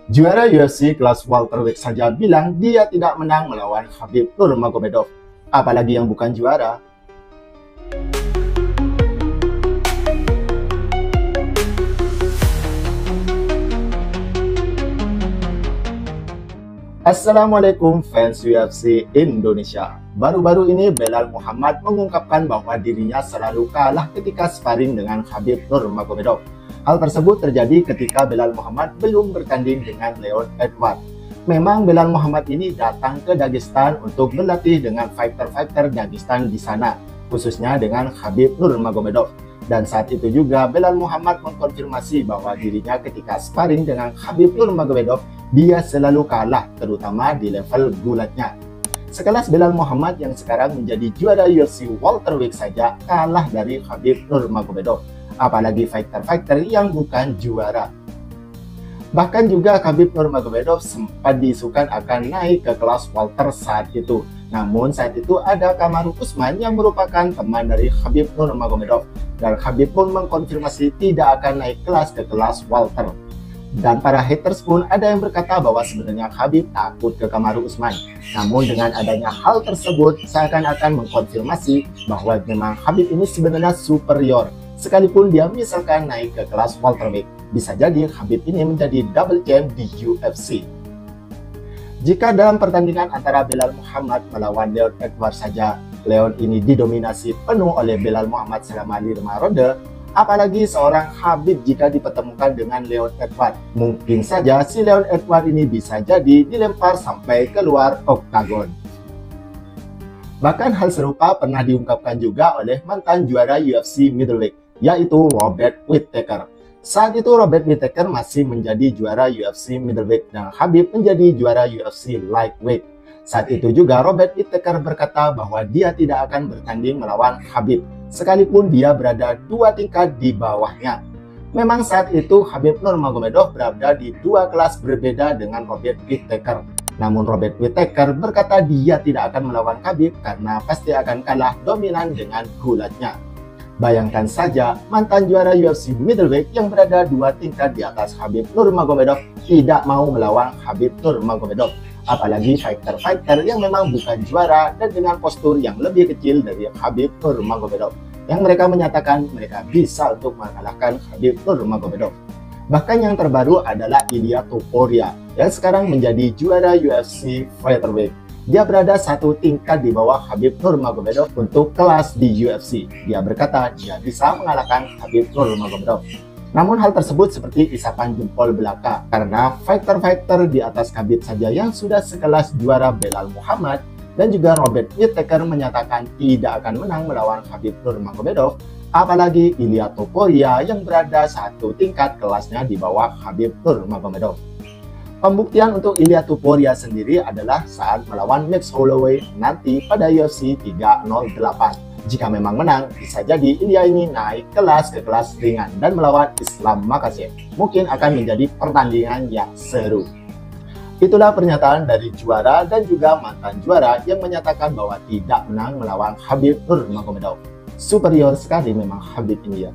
Juara UFC kelas welterweight saja bilang dia tidak menang melawan Khabib Nurmagomedov, apalagi yang bukan juara. Assalamualaikum fans UFC Indonesia. Baru-baru ini Belal Muhammad mengungkapkan bahwa dirinya selalu kalah ketika sparring dengan Khabib Nurmagomedov. Hal tersebut terjadi ketika Belal Muhammad belum bertanding dengan Leon Edwards. Memang Belal Muhammad ini datang ke Dagestan untuk berlatih dengan fighter-fighter Dagestan di sana, khususnya dengan Khabib Nurmagomedov. Dan saat itu juga Belal Muhammad mengkonfirmasi bahwa dirinya ketika sparring dengan Khabib Nurmagomedov, dia selalu kalah, terutama di level gulatnya. Sekelas Belal Muhammad yang sekarang menjadi juara UFC welterweight saja kalah dari Khabib Nurmagomedov, apalagi fighter-fighter yang bukan juara. Bahkan juga Khabib Nurmagomedov sempat diisukan akan naik ke kelas welter saat itu. Namun saat itu ada Kamaru Usman yang merupakan teman dari Khabib Nurmagomedov, dan Khabib pun mengkonfirmasi tidak akan naik kelas ke kelas welter. Dan para haters pun ada yang berkata bahwa sebenarnya Khabib takut ke Kamaru Usman. Namun dengan adanya hal tersebut seakan-akan mengkonfirmasi bahwa memang Khabib ini sebenarnya superior. Sekalipun dia misalkan naik ke kelas welterweight, bisa jadi Khabib ini menjadi double champ di UFC. Jika dalam pertandingan antara Belal Muhammad melawan Leon Edwards saja, Leon ini didominasi penuh oleh Belal Muhammad selama 5 ronde, apalagi seorang Khabib jika dipertemukan dengan Leon Edwards. Mungkin saja si Leon Edwards ini bisa jadi dilempar sampai keluar oktagon. Bahkan hal serupa pernah diungkapkan juga oleh mantan juara UFC middleweight, yaitu Robert Whittaker. Saat itu Robert Whittaker masih menjadi juara UFC middleweight dan Khabib menjadi juara UFC lightweight. Saat itu juga Robert Whittaker berkata bahwa dia tidak akan bertanding melawan Khabib, sekalipun dia berada 2 tingkat di bawahnya. Memang saat itu Khabib Nurmagomedov berada di 2 kelas berbeda dengan Robert Whittaker. Namun Robert Whittaker berkata dia tidak akan melawan Khabib karena pasti akan kalah dominan dengan gulatnya. Bayangkan saja, mantan juara UFC middleweight yang berada 2 tingkat di atas Khabib Nurmagomedov tidak mau melawan Khabib Nurmagomedov, apalagi fighter-fighter yang memang bukan juara dan dengan postur yang lebih kecil dari Khabib Nurmagomedov, yang mereka menyatakan mereka bisa untuk mengalahkan Khabib Nurmagomedov. Bahkan yang terbaru adalah Ilia Topuria yang sekarang menjadi juara UFC featherweight. Dia berada 1 tingkat di bawah Khabib Nurmagomedov untuk kelas di UFC. Dia berkata dia bisa mengalahkan Khabib Nurmagomedov. Namun hal tersebut seperti isapan jempol belaka, karena fighter-fighter di atas Khabib saja yang sudah sekelas juara Belal Muhammad dan juga Robert Whittaker menyatakan tidak akan menang melawan Khabib Nurmagomedov, apalagi Ilia Topuria yang berada 1 tingkat kelasnya di bawah Khabib Nurmagomedov. Pembuktian untuk Ilia Topuria sendiri adalah saat melawan Max Holloway nanti pada UFC 308. Jika memang menang, bisa jadi Ilia ini naik kelas ke kelas ringan dan melawan Islam Makhachev. Mungkin akan menjadi pertandingan yang seru. Itulah pernyataan dari juara dan juga mantan juara yang menyatakan bahwa tidak menang melawan Khabib Nurmagomedov. Superior sekali memang Khabib ini ya.